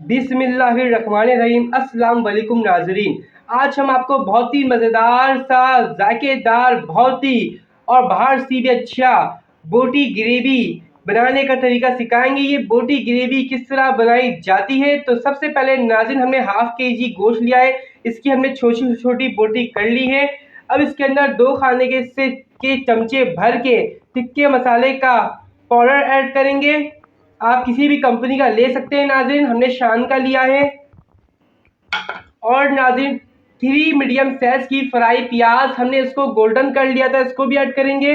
बिस्मिल्लाहिर्रहमानिर्रहीम। अस्सलाम वालेकुम नाज़रीन। आज हम आपको बहुत ही मज़ेदार सा जायकेदार बहुत ही और बाहर से भी अच्छा बोटी ग्रेवी बनाने का तरीका सिखाएंगे। ये बोटी ग्रेवी किस तरह बनाई जाती है। तो सबसे पहले नाज़रीन हमने हाफ के जी गोश्त लिया है। इसकी हमने छोटी छोटी बोटी कर ली है। अब इसके अंदर 2 खाने के चमचे भर के टिक्के मसाले का पाउडर ऐड करेंगे। आप किसी भी कंपनी का ले सकते हैं नाज़रीन, हमने शान का लिया है। और नाज़रीन 3 मीडियम साइज की फ्राई प्याज हमने इसको गोल्डन कर लिया था, इसको भी ऐड करेंगे।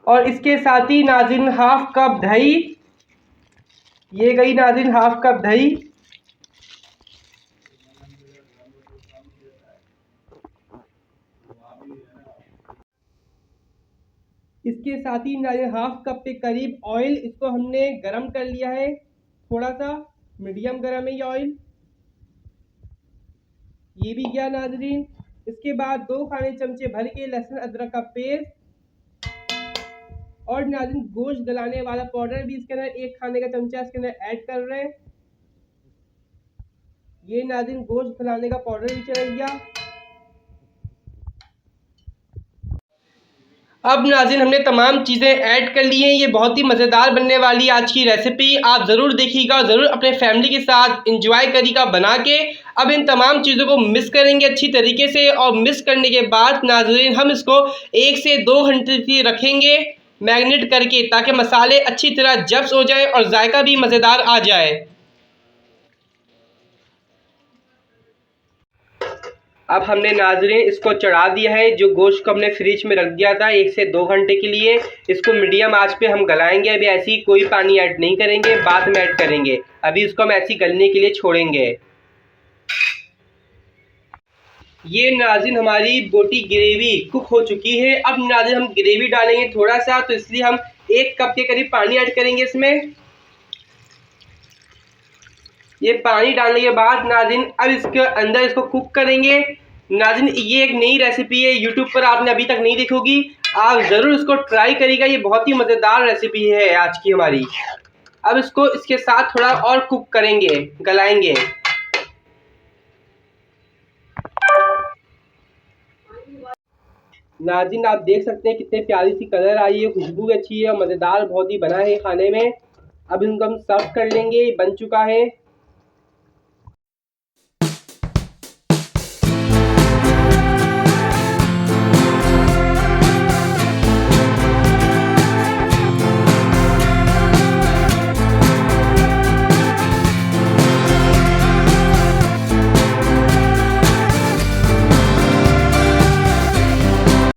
और इसके साथ ही नाज़रीन हाफ कप दही, ये गई नाज़रीन हाफ कप दही। इसके साथ ही नाज़रीन हाफ कप के करीब ऑयल, इसको हमने गरम कर लिया है, थोड़ा सा मीडियम गरम है ये ऑयल, ये भी गया नाज़रीन। इसके बाद 2 खाने चमचे भर के लहसुन अदरक का पेस्ट और नाज़रीन गोश्त गलाने वाला पाउडर भी इसके अंदर 1 खाने का चमचा इसके अंदर ऐड कर रहे हैं। ये नाज़रीन गोश्त गलाने का पाउडर भी चला गया। अब नाज़रीन हमने तमाम चीज़ें ऐड कर ली हैं। ये बहुत ही मज़ेदार बनने वाली आज की रेसिपी, आप ज़रूर देखिएगा और ज़रूर अपने फैमिली के साथ इंजॉय करिएगा बना के। अब इन तमाम चीज़ों को मिक्स करेंगे अच्छी तरीके से और मिक्स करने के बाद नाज़रीन हम इसको 1 से 2 घंटे के रखेंगे मैरिनेट करके, ताकि मसाले अच्छी तरह जब्स हो जाए और जायका भी मज़ेदार आ जाए। अब हमने नाज़रीन इसको चढ़ा दिया है। जो गोश्त को हमने फ्रिज में रख दिया था 1 से 2 घंटे के लिए, इसको मीडियम आंच पे हम गलाएंगे। अभी ऐसी कोई पानी ऐड नहीं करेंगे, बाद में ऐड करेंगे। अभी इसको हम ऐसी गलने के लिए छोड़ेंगे। ये नाज़रीन हमारी बोटी ग्रेवी कुक हो चुकी है। अब नाज़रीन हम ग्रेवी डालेंगे थोड़ा सा, तो इसलिए हम 1 कप के करीब पानी ऐड करेंगे इसमें। ये पानी डालने के बाद नाज़रीन अब इसके अंदर इसको कुक करेंगे। नाज़रीन ये एक नई रेसिपी है, यूट्यूब पर आपने अभी तक नहीं देखी होगी, आप ज़रूर इसको ट्राई करिएगा। ये बहुत ही मज़ेदार रेसिपी है आज की हमारी। अब इसको इसके साथ थोड़ा और कुक करेंगे, गलाएंगे। नाज़रीन आप देख सकते हैं कितने प्यारी सी कलर आई है, खुशबू अच्छी है और मज़ेदार बहुत ही बना है खाने में। अब इनको हम सर्व कर लेंगे, बन चुका है।